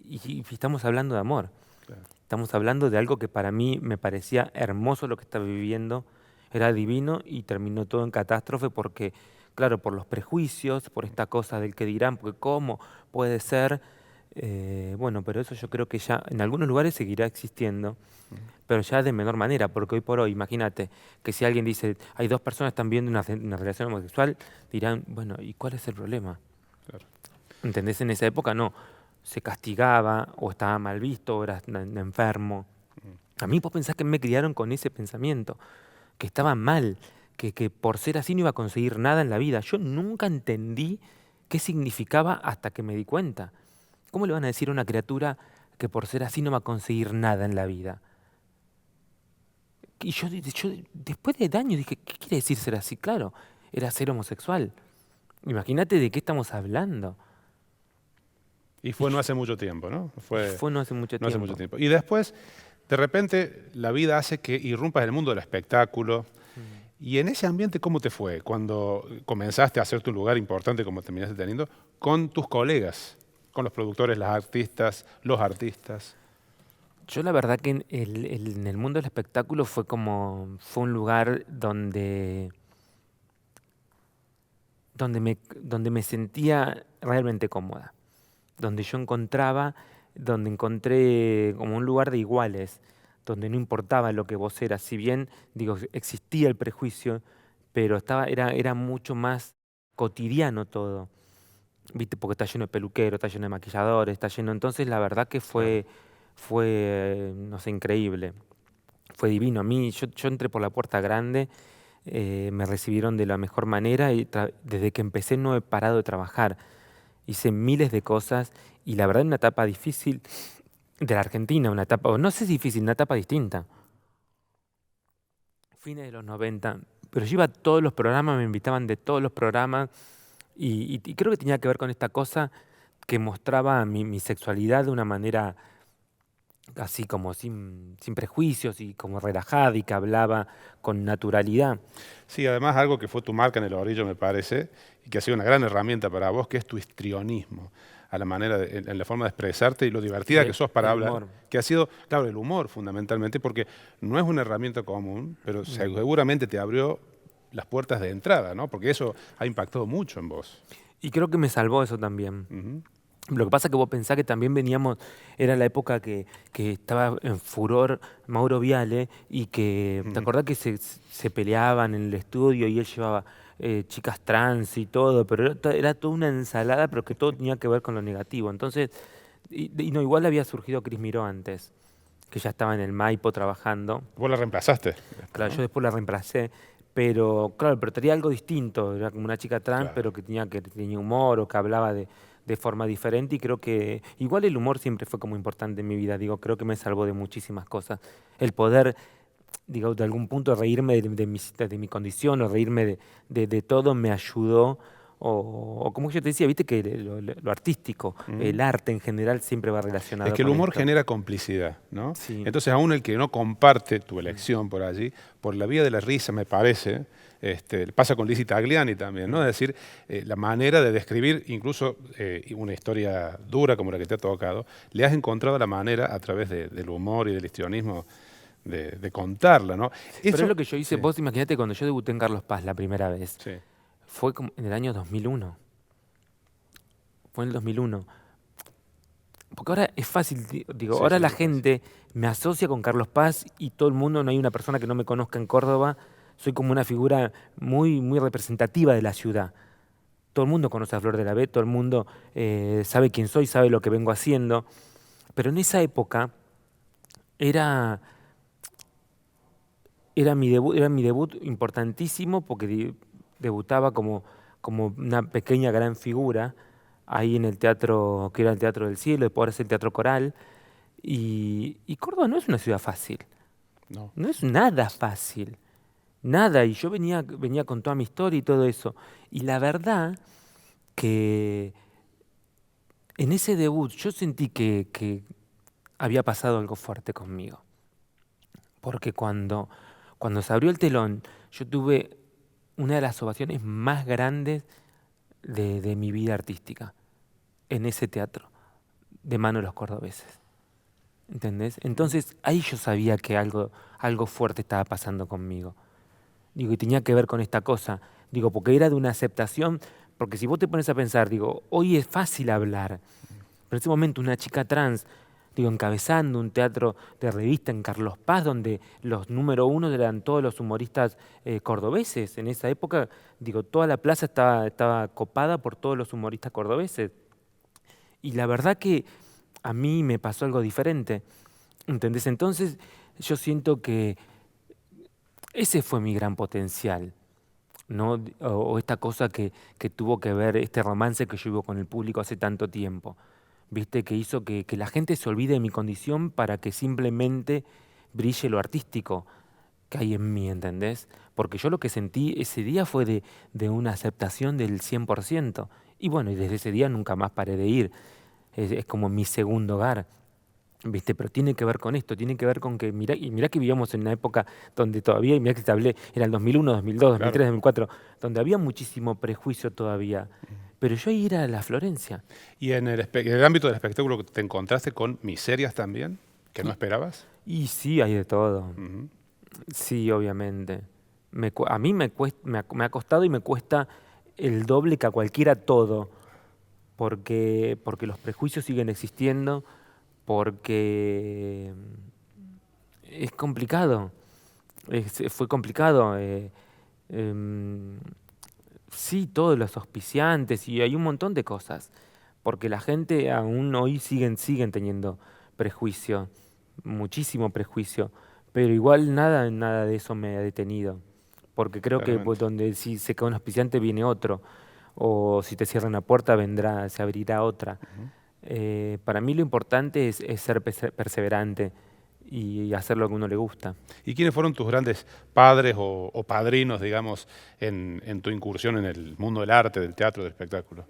estamos hablando de amor. claro. Estamos hablando de algo que para mí me parecía hermoso lo que estaba viviendo, era divino y terminó todo en catástrofe porque, claro, por los prejuicios, por esta cosa del que dirán, porque cómo puede ser, bueno, pero eso yo creo que ya en algunos lugares seguirá existiendo, pero ya de menor manera, porque hoy por hoy, imagínate que si alguien dice, hay dos personas que están viendo una relación homosexual, dirán, bueno, ¿y cuál es el problema? Claro. ¿Entendés? En esa época no, se castigaba o estaba mal visto o eras enfermo. A mí vos pensás que me criaron con ese pensamiento, que estaba mal, que por ser así no iba a conseguir nada en la vida. Yo nunca entendí qué significaba hasta que me di cuenta. ¿Cómo le van a decir a una criatura que por ser así no va a conseguir nada en la vida? Y yo después de años dije, ¿qué quiere decir ser así? Claro, era ser homosexual. Imagínate de qué estamos hablando. Y Y, fue no hace mucho tiempo, ¿no? y Fue fue no hace mucho no hace mucho tiempo. tiempo. Y después, de repente, la vida hace que irrumpas en el mundo del espectáculo. Mm. Y en ese ambiente, ¿cómo te fue cuando comenzaste a hacer tu lugar importante, como terminaste teniendo, con tus colegas, con los productores, las artistas, los artistas? Yo la verdad que en el mundo del espectáculo fue un lugar donde me sentía realmente cómoda, donde yo donde encontré como un lugar de iguales, donde no importaba lo que vos eras, si bien digo, existía el prejuicio, pero era mucho más cotidiano todo. ¿Viste? Porque está lleno de peluqueros, está lleno de maquilladores, está lleno. Entonces, la verdad que Claro. no sé, increíble. Fue divino. A mí, yo entré por la puerta grande, me recibieron de la mejor manera y desde que empecé no he parado de trabajar. Hice miles de cosas y la verdad, una etapa difícil de la Argentina, una etapa, o no sé si difícil, una etapa distinta. Fines de los 90, pero yo iba a todos los programas, me invitaban de todos los programas y creo que tenía que ver con esta cosa que mostraba mi sexualidad de una manera así como sin prejuicios y como relajada y que hablaba con naturalidad. Sí, además algo que fue tu marca en el orillo, me parece, y que ha sido una gran herramienta para vos, que es tu histrionismo, a la manera en la forma de expresarte y lo divertida que Sí, sos para el hablar, humor. que ha sido, claro, el humor fundamentalmente, porque no es una herramienta común, pero No. seguramente te abrió las puertas de entrada, ¿no? Porque eso ha impactado mucho en vos. Y creo que me salvó eso también. Ujú, Lo que pasa es que vos pensás que también era la época que estaba en furor Mauro Viale y que, ¿te ujú. acordás que se peleaban en el estudio y él llevaba chicas trans y todo? Pero era toda una ensalada, pero que todo tenía que ver con lo negativo. Entonces, y no, igual había surgido Cris Miró antes, que ya estaba en el Maipo trabajando. Vos la reemplazaste después, Claro, yo ¿no? después la reemplacé, pero claro, pero tenía algo distinto, era como una chica trans, Claro. pero que tenía humor o que hablaba de forma diferente y creo que igual el humor siempre fue como importante en mi vida, digo, creo que me salvó de muchísimas cosas. El poder, digo, de algún punto reírme de mi condición o reírme de todo me ayudó. O como yo te decía, viste que lo artístico, Ujú. el arte en general siempre va Es relacionado que el con humor esto. genera complicidad, ¿no? Sí. Entonces, aún el que no comparte tu Mm, elección por allí, por la vía de la risa, me parece, pasa con Lizzie Tagliani también, ¿no? mm. Es decir, la manera de describir incluso una historia dura como la que te ha tocado, le has encontrado la manera a través del humor y del histrionismo de contarla, ¿no? Pero es Eso, lo que yo hice, sí, vos imagínate cuando yo debuté en Carlos Paz la primera vez. sí. Fue como en el año 2001. Fue en el 2001. Porque ahora es fácil, digo, Sí, ahora sí, la es muy fácil. gente me asocia con Carlos Paz y todo el mundo, no hay una persona que no me conozca en Córdoba. Soy como una figura muy representativa de la ciudad. Todo el mundo conoce a Flor de la B, todo el mundo sabe quién soy, sabe lo que vengo haciendo. Pero en esa época era, era mi debut importantísimo porque debutaba como una pequeña gran figura ahí en el teatro, que era el Teatro del Cielo, después ahora es el Teatro Coral. Y Córdoba no es una ciudad fácil. No. No es nada fácil. Nada. Y yo venía con toda mi historia y todo eso. Y la verdad que en ese debut yo sentí que había pasado algo fuerte conmigo. Porque cuando se abrió el telón, yo tuve una de las ovaciones más grandes de mi vida artística en ese teatro, de mano de los cordobeses. ¿Entendés? Entonces ahí yo sabía que algo fuerte estaba pasando conmigo. Digo, y tenía que ver con esta cosa. Digo, porque era de una aceptación, porque si vos te pones a pensar, digo, hoy es fácil hablar, pero en ese momento una chica trans, digo, encabezando un teatro de revista en Carlos Paz, donde los número uno eran todos los humoristas cordobeses. En esa época, digo, toda la plaza estaba copada por todos los humoristas cordobeses. Y la verdad que a mí me pasó algo diferente, ¿entendés? Entonces yo siento que ese fue mi gran potencial, ¿no? O esta cosa que tuvo que ver, este romance que yo vivo con el público hace tanto tiempo, ¿viste? Que hizo que la gente se olvide de mi condición para que simplemente brille lo artístico que hay en mí, ¿entendés? Porque yo lo que sentí ese día fue de una aceptación del 100%. Y bueno, y desde ese día nunca más paré de ir. Es como mi segundo hogar, ¿viste? Pero tiene que ver con esto, tiene que ver con que, mirá que vivíamos en una época donde todavía, y mirá que te hablé, era el 2001, 2002, Claro. 2003, 2004, donde había muchísimo prejuicio todavía. Pero yo iba a ir a la Florencia. ¿Y en el ámbito del espectáculo te encontraste con miserias también, que no Y, esperabas? y sí, hay de todo. Ujú. Sí, obviamente. A mí me ha costado y me cuesta el doble que a cualquiera todo, porque los prejuicios siguen existiendo, porque es complicado. Fue complicado. Em, sí, todos los auspiciantes y hay un montón de cosas. Porque la gente aún hoy siguen teniendo prejuicio, muchísimo prejuicio. Pero igual nada de eso me ha detenido. Porque creo que pues, Claramente. donde si se queda un auspiciante viene otro. O si te cierran una puerta se abrirá otra. Ujú. Para mí lo importante es ser perseverante y hacer lo que a uno le gusta. ¿Y quiénes fueron tus grandes padres o padrinos, digamos, en tu incursión en el mundo del arte, del teatro, del espectáculo?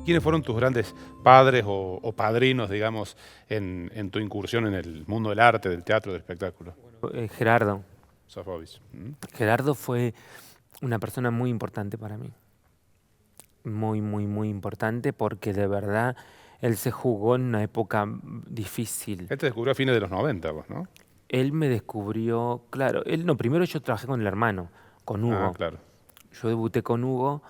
¿Quiénes fueron tus grandes padres o padrinos, digamos, en tu incursión en el mundo del arte, del teatro, del espectáculo? Gerardo. Sofovich. ¿Mm? Gerardo fue una persona muy importante para mí. Muy, muy, muy importante porque de verdad él se jugó en una época difícil. Él te descubrió a fines de los 90, vos, ¿no? Él me descubrió, claro, primero yo trabajé con el hermano, con Ah, Hugo. claro. Yo debuté con Hugo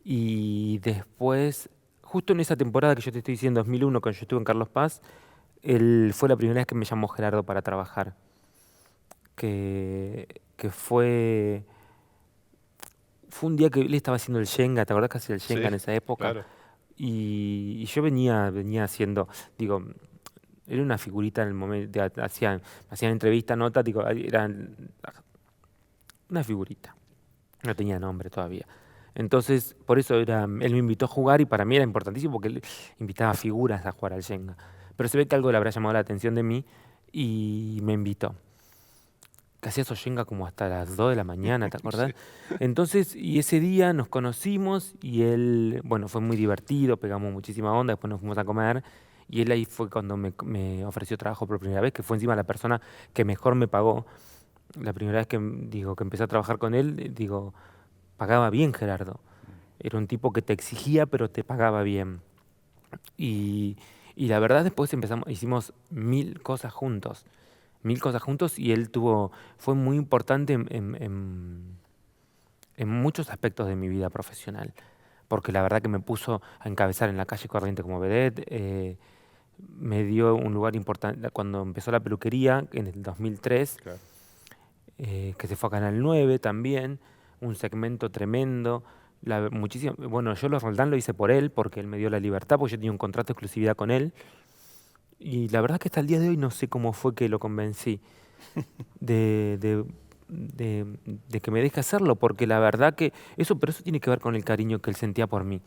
y después, justo en esa temporada que yo te estoy diciendo, 2001, cuando yo estuve en Carlos Paz, él fue la primera vez que me llamó Gerardo para trabajar. Que fue un día que él estaba haciendo el Shenga, ¿te acordás que hacía el Sí, Shenga en esa época? claro. Y yo venía haciendo, digo, era una figurita en el momento, hacían entrevistas, notas, digo, era una figurita, no tenía nombre todavía. Entonces, por eso él me invitó a jugar y para mí era importantísimo porque él invitaba figuras a jugar al Shenga. Pero se ve que algo le habrá llamado la atención de mí y me invitó. Que hacía esos Shenga como hasta las 2 de la mañana, ¿te acordás? Sí. Entonces, y ese día nos conocimos y él, bueno, fue muy divertido, pegamos muchísima onda, después nos fuimos a comer y él ahí fue cuando me ofreció trabajo por primera vez, que fue encima la persona que mejor me pagó. La primera vez que empecé a trabajar con él, pagaba bien Gerardo. Era un tipo que te exigía, pero te pagaba bien. Y, y la verdad después hicimos mil cosas juntos y fue muy importante en muchos aspectos de mi vida profesional, porque la verdad que me puso a encabezar en la calle Corriente como vedette, me dio un lugar importante cuando empezó la peluquería en el 2003, Claro. que se fue a Canal 9 también, un segmento tremendo. Bueno, yo los Roldán lo hice por él, porque él me dio la libertad, porque yo tenía un contrato de exclusividad con él. Y la verdad es que hasta el día de hoy no sé cómo fue que lo convencí de, de, de que me deje hacerlo, porque la verdad que pero eso tiene que ver con el cariño que él sentía por mí.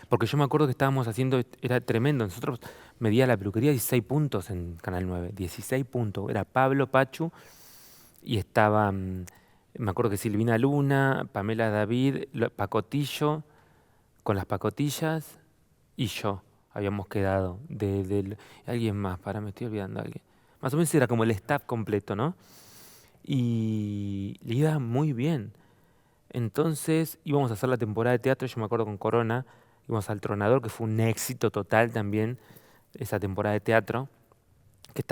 Porque yo me acuerdo que estábamos haciendo, era tremendo, nosotros medía la peluquería 16 puntos en Canal 9, 16 puntos, era Pablo Pachu y estaba, me acuerdo que Silvina Luna, Pamela David, Pacotillo, con las pacotillas y yo habíamos quedado, alguien más, me estoy olvidando de alguien. Más o menos era como el staff completo, ¿no? Y le iba muy bien. Entonces íbamos a hacer la temporada de teatro, yo me acuerdo con Corona, íbamos al Tronador, que fue un éxito total también, esa temporada de teatro, que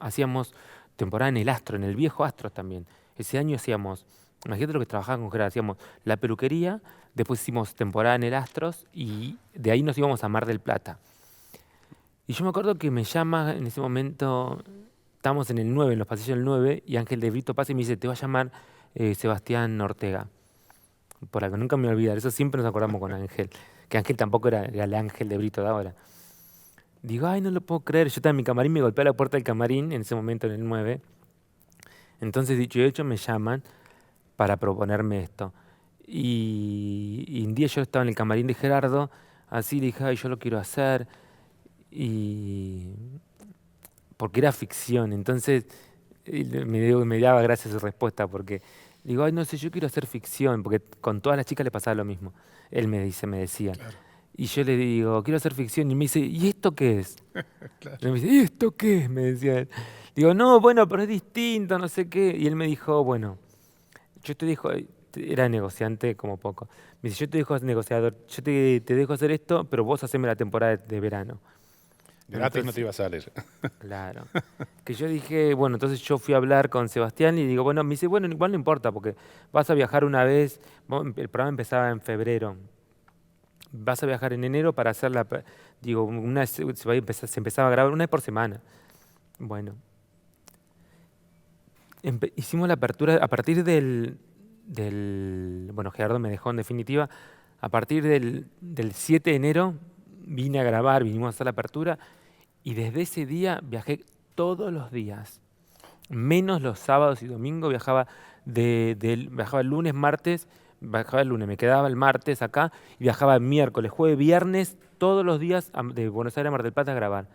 hacíamos temporada en el Astro, en el viejo Astro también. Ese año hacíamos, imagínate lo que trabajaba con Gerard, hacíamos la peluquería, después hicimos temporada en el Astros y de ahí nos íbamos a Mar del Plata. Y yo me acuerdo que me llama en ese momento, estábamos en el 9, en los pasillos del 9, y Ángel de Brito pasa y me dice, te va a llamar Sebastián Ortega. Por algo, nunca me voy a olvidar, eso siempre nos acordamos con Ángel, que Ángel tampoco era el Ángel de Brito de ahora. Digo, ay, no lo puedo creer, yo estaba en mi camarín, me golpeé a la puerta del camarín, en ese momento en el 9. Entonces, dicho y hecho, me llaman para proponerme esto. Y un día yo estaba en el camarín de Gerardo, así le dije, ay, yo lo quiero hacer, porque era ficción. Entonces, me daba gracia su respuesta, porque digo, ay, no sé, yo quiero hacer ficción, porque con todas las chicas le pasaba lo mismo. Él me decía. Claro. Y yo le digo, quiero hacer ficción, y me dice, ¿y esto qué es? Claro. Y me dice, ¿y esto qué es? Me decía él. Digo, no, bueno, pero es distinto, no sé qué. Y él me dijo, bueno, yo te dejo, era negociante como poco. Me dice, yo te dejo negociador, yo te dejo hacer esto, pero vos haceme la temporada de verano. Gratis no te iba a salir. Claro. Que yo dije, bueno, entonces yo fui a hablar con Sebastián y digo, bueno, me dice, bueno, igual no importa, porque vas a viajar una vez, el programa empezaba en febrero, vas a viajar en enero para hacer digo, se empezaba a grabar una vez por semana. Bueno, hicimos la apertura a partir bueno, Gerardo me dejó en definitiva, a partir del 7 de enero vine a grabar, vinimos a hacer la apertura y desde ese día viajé todos los días, menos los sábados y domingos, viajaba el lunes, martes, viajaba el lunes, me quedaba el martes acá y viajaba el miércoles, jueves, viernes, todos los días de Buenos Aires a Mar del Plata a grabar,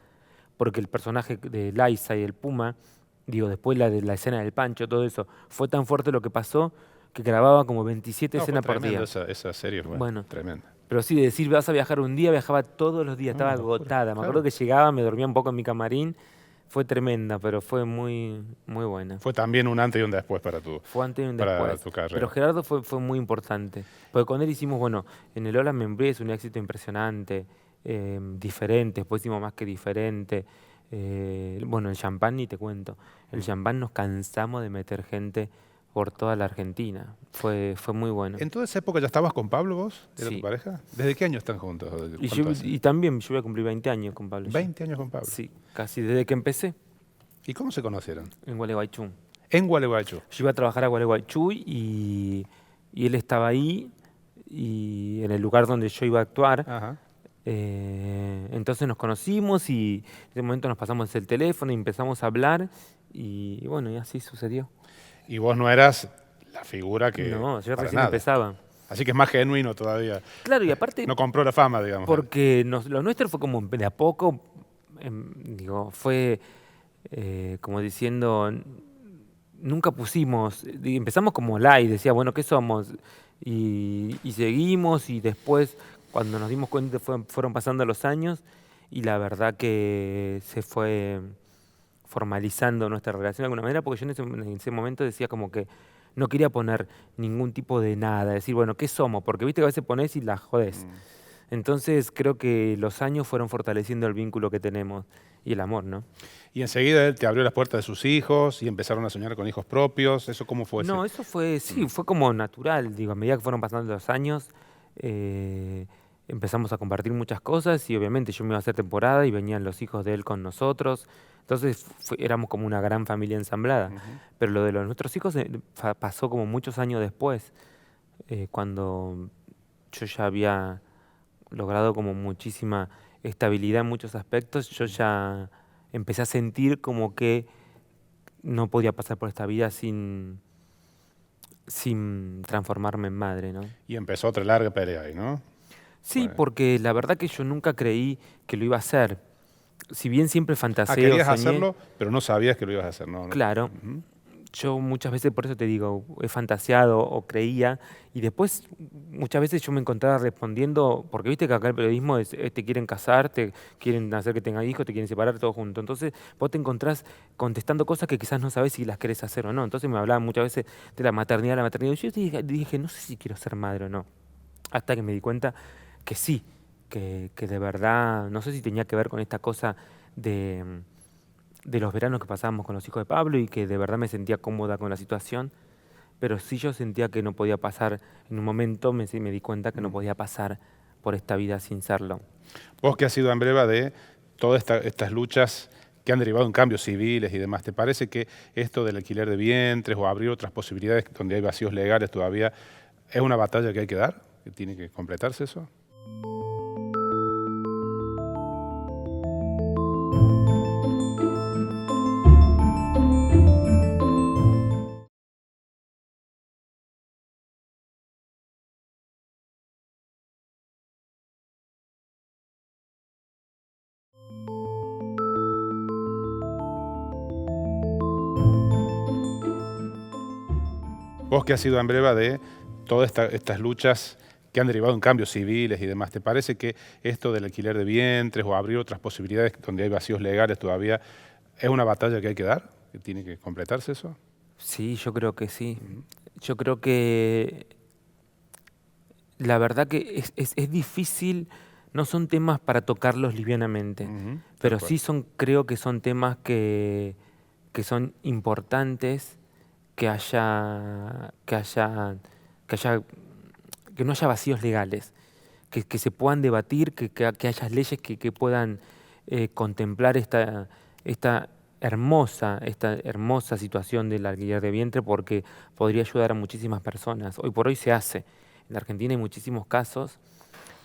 porque el personaje de Liza y el Puma, digo, después de la escena del Pancho, todo eso, fue tan fuerte lo que pasó que grababa como 27 escenas por día. Esa serie fue tremenda. Pero sí, de decir, vas a viajar un día, viajaba todos los días, estaba agotada. Me acuerdo que llegaba, me dormía un poco en mi camarín. Fue tremenda, pero fue muy, muy buena. Fue también un antes y un después para Fue antes y un después. tu carrera. Pero Gerardo fue muy importante. Porque con él hicimos, bueno, en el Hola Me Embriagué un éxito impresionante, diferente, después hicimos Más que Diferente. Bueno, el champán ni te cuento. El champán nos cansamos de meter gente por toda la Argentina. Fue muy bueno. ¿En toda esa época ya estabas con Pablo vos? ¿Era Sí. tu pareja? ¿Desde qué año están juntos? Y también yo voy a cumplir 20 años con Pablo. 20 años con Pablo. Sí, casi desde que empecé. ¿Y cómo se conocieron? En Gualeguaychú. En Gualeguaychú. Yo iba a trabajar a Gualeguaychú y él estaba ahí, y en el lugar donde yo iba a actuar. Ajá. Entonces nos conocimos y en ese momento nos pasamos el teléfono y empezamos a hablar y bueno, y así sucedió. Y vos no eras la figura que... No, yo para recién nada. empezaba. Así que es más genuino todavía. Claro, y aparte... No compró la fama, digamos. Porque lo nuestro fue como de a poco, fue como diciendo, nunca pusimos, empezamos como light, decía, bueno, ¿qué somos? Y seguimos y después, cuando nos dimos cuenta, fueron pasando los años y la verdad que se fue formalizando nuestra relación de alguna manera, porque yo en ese momento decía como que no quería poner ningún tipo de nada, decir, bueno, ¿qué somos? Porque viste que a veces ponés y la jodés. Entonces creo que los años fueron fortaleciendo el vínculo que tenemos y el amor, ¿no? Y enseguida él te abrió las puertas de sus hijos y empezaron a soñar con hijos propios. ¿Eso cómo fue? No, eso fue, sí, fue como natural. Digo, a medida que fueron pasando los años, empezamos a compartir muchas cosas y obviamente yo me iba a hacer temporada y venían los hijos de él con nosotros. Entonces éramos como una gran familia ensamblada. Pero lo de nuestros hijos pasó como muchos años después. cuando yo ya había logrado como muchísima estabilidad en muchos aspectos, yo ya empecé a sentir como que no podía pasar por esta vida sin transformarme en madre, ¿no? Y empezó otra larga pelea ahí, ¿no? Sí, Bueno. porque la verdad que yo nunca creí que lo iba a hacer. Si bien siempre fantaseé o Querías soñé, hacerlo, pero no sabías que lo ibas a hacer, ¿no? claro, Ujú. yo muchas veces, por eso te digo, he fantaseado o creía, y después muchas veces yo me encontraba respondiendo, porque viste que acá el periodismo te quieren casar, te quieren hacer que tengas hijos, te quieren separar todo junto. Entonces vos te encontrás contestando cosas que quizás no sabés si las querés hacer o no. Entonces me hablaban muchas veces de la maternidad, y yo dije, no sé si quiero ser madre o no. Hasta que me di cuenta que sí, que de verdad, no sé si tenía que ver con esta cosa de los veranos que pasábamos con los hijos de Pablo y que de verdad me sentía cómoda con la situación, pero sí yo sentía que no podía pasar, en un momento me di cuenta que no podía pasar por esta vida sin serlo. Vos que has sido en breva de todas estas luchas que han derivado en cambios civiles y demás, ¿te parece que esto del alquiler de vientres o abrir otras posibilidades donde hay vacíos legales todavía es una batalla que hay que dar? ¿Que tiene que completarse eso? Vos que has sido en breva de todas estas luchas que han derivado en cambios civiles y demás, ¿te parece que esto del alquiler de vientres o abrir otras posibilidades donde hay vacíos legales todavía es una batalla que hay que dar? ¿Que tiene que completarse eso? Sí, yo creo que sí. Ujú. Yo creo que la verdad que es difícil, no son temas para tocarlos livianamente, Ujú, tal pero cual. sí creo que son temas que son importantes que haya, que no haya vacíos legales, que se puedan debatir, que haya leyes que puedan contemplar esta esta hermosa situación del alquiler de vientre, porque podría ayudar a muchísimas personas. Hoy por hoy se hace. En la Argentina hay muchísimos casos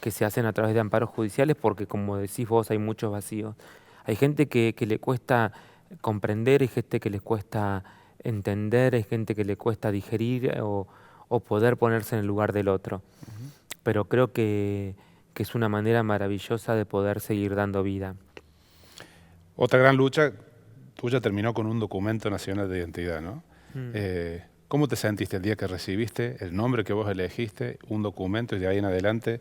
que se hacen a través de amparos judiciales porque, como decís vos, hay muchos vacíos. Hay gente que le cuesta comprender, hay gente que le cuesta entender, hay gente que le cuesta digerir o poder ponerse en el lugar del otro. Pero creo que es una manera maravillosa de poder seguir dando vida. Otra gran lucha tuya terminó con un documento nacional de identidad, ¿no? Mm. ¿Cómo te sentiste el día que recibiste el nombre que vos elegiste, un documento y de ahí en adelante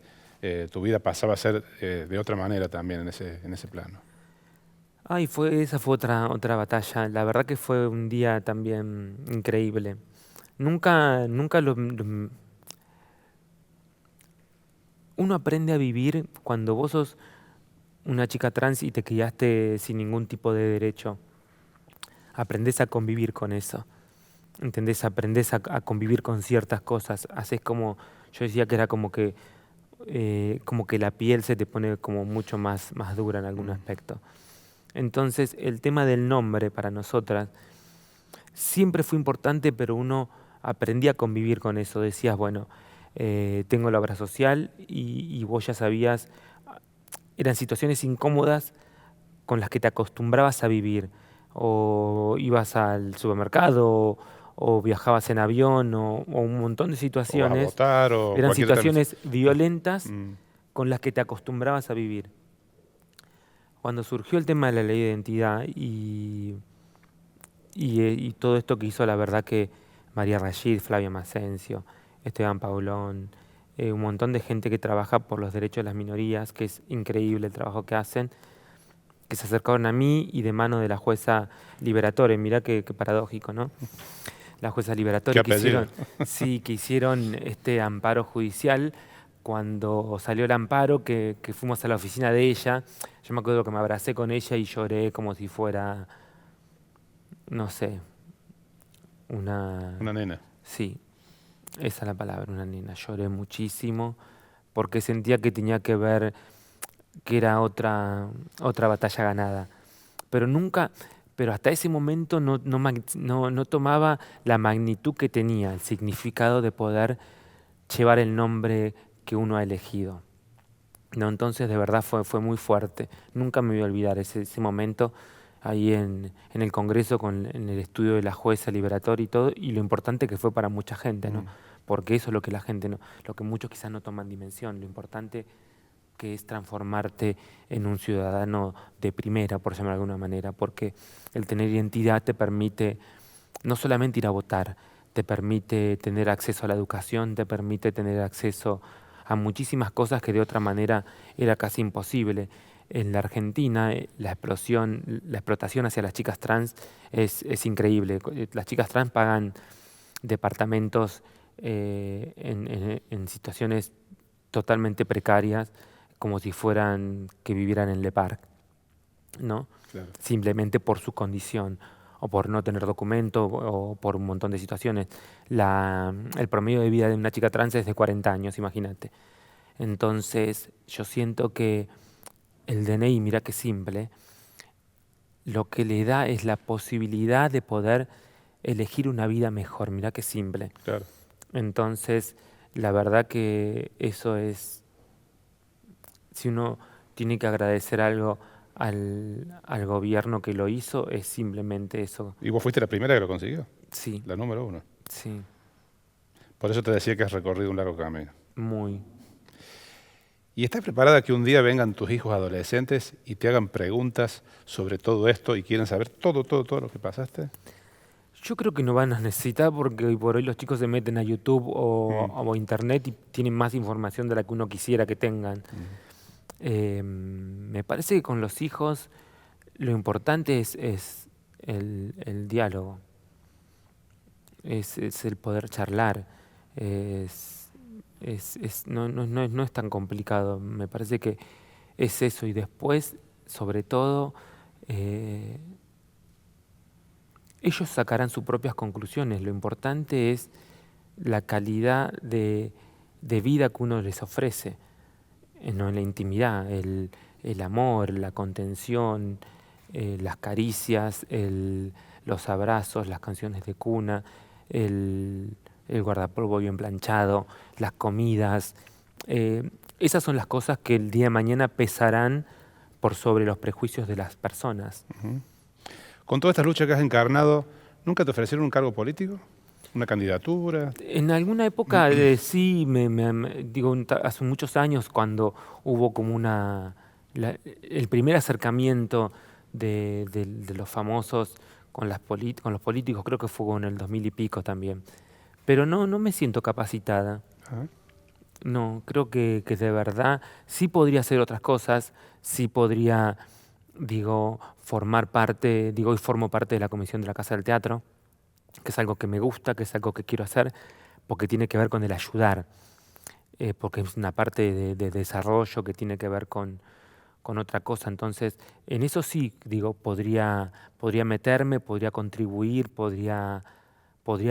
tu vida pasaba a ser de otra manera también en ese plano? Ay, esa fue otra batalla. La verdad que fue un día también increíble. Nunca uno aprende a vivir cuando vos sos una chica trans y te criaste sin ningún tipo de derecho. Aprendés a convivir con eso. ¿Entendés? Aprendés a convivir con ciertas cosas. Haces yo decía que era como que la piel se te pone como mucho más dura en algún aspecto. Entonces, el tema del nombre para nosotras siempre fue importante, pero uno aprendía a convivir con eso. Decías, bueno, tengo la obra social y vos ya sabías, eran situaciones incómodas con las que te acostumbrabas a vivir. O ibas al supermercado, o viajabas en avión, o un montón de O vas a situaciones. votar o Eran cualquier otra... situaciones violentas Mm. con las que te acostumbrabas a vivir. Cuando surgió el tema de la ley de identidad y todo esto que hizo, la verdad que María Rashid, Flavia Masencio, Esteban Paulón, un montón de gente que trabaja por los derechos de las minorías, que es increíble el trabajo que hacen, que se acercaron a mí y de mano de la jueza Liberatore, mirá qué paradójico, ¿no? La jueza ¿Qué Liberatore apellido? sí, que hicieron este amparo judicial. Cuando salió el amparo, que fuimos a la oficina de ella, yo me acuerdo que me abracé con ella y lloré como si fuera, no sé, una... Una nena. Sí, esa es la palabra, una nena. Lloré muchísimo porque sentía que tenía que ver que era otra batalla ganada. Pero nunca, pero hasta ese momento no tomaba la magnitud que tenía, el significado de poder llevar el nombre que uno ha elegido. No, entonces de verdad fue muy fuerte. Nunca me voy a olvidar ese momento ahí en el Congreso en el estudio de la jueza liberatoria y todo, y lo importante que fue para mucha gente, ¿no? Porque eso es lo que la gente no, lo que muchos quizás no toman dimensión, lo importante que es transformarte en un ciudadano de primera, por llamarlo de alguna manera, porque el tener identidad te permite no solamente ir a votar, te permite tener acceso a la educación, te permite tener acceso a muchísimas cosas que de otra manera era casi imposible. En la Argentina la explotación hacia las chicas trans es increíble. Las chicas trans pagan departamentos en situaciones totalmente precarias, como si fueran que vivieran en Le Parc, ¿no? Claro. Simplemente por su condición o por no tener documento o por un montón de situaciones. El promedio de vida de una chica trans es de 40 años, imagínate. Entonces yo siento que el DNI, mira qué simple, lo que le da es la posibilidad de poder elegir una vida mejor, mira qué simple. Claro. Entonces, la verdad que eso es, si uno tiene que agradecer algo al gobierno que lo hizo, es simplemente eso. ¿Y vos fuiste la primera que lo consiguió? Sí, La número 1. sí, Por eso te decía que has recorrido un largo camino. muy. ¿Y estás preparada que un día vengan tus hijos adolescentes y te hagan preguntas sobre todo esto y quieren saber todo lo que pasaste? Yo creo que no van a necesitar porque hoy por hoy los chicos se meten a YouTube o Internet y tienen más información de la que uno quisiera que tengan. Me parece que con los hijos lo importante es el diálogo, es el poder charlar, no es tan complicado. Me parece que es eso y después, sobre todo, ellos sacarán sus propias conclusiones. Lo importante es la calidad de vida que uno les ofrece, ¿no? En la intimidad, el amor, la contención, las caricias, los abrazos, las canciones de cuna, el guardapolvo bien planchado, las comidas. Esas son las cosas que el día de mañana pesarán por sobre los prejuicios de las personas. Con toda esta lucha que has encarnado, ¿nunca te ofrecieron un cargo político? ¿Una candidatura? En alguna época sí, digo, hace muchos años cuando hubo como el primer acercamiento de los famosos con los políticos, creo que fue en el 2000 y pico también. Pero no me siento capacitada. Ajá. No, creo que de verdad sí podría hacer otras cosas, sí podría, digo, formar parte, digo, hoy formo parte de la comisión de la Casa del Teatro, que es algo que me gusta, que es algo que quiero hacer, porque tiene que ver con el ayudar, porque es una parte de desarrollo que tiene que ver con otra cosa. Entonces, en eso sí, digo, podría meterme, podría contribuir, podría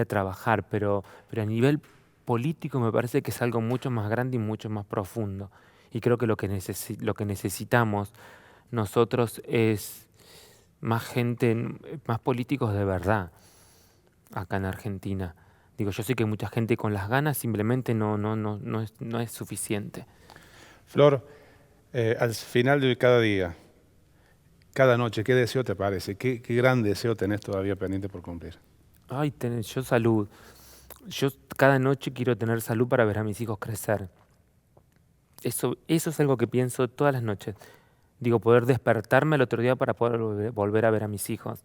trabajar, pero a nivel político me parece que es algo mucho más grande y mucho más profundo. Y creo que lo que necesitamos nosotros es más gente, más políticos de verdad acá en Argentina. Digo, yo sé que mucha gente con las ganas simplemente no es suficiente. Flor, al final de cada día, cada noche, ¿qué deseo te parece? ¿Qué gran deseo tenés todavía pendiente por cumplir? Ay, yo salud. Yo cada noche quiero tener salud para ver a mis hijos crecer. Eso es algo que pienso todas las noches. Digo, poder despertarme el otro día para poder volver a ver a mis hijos.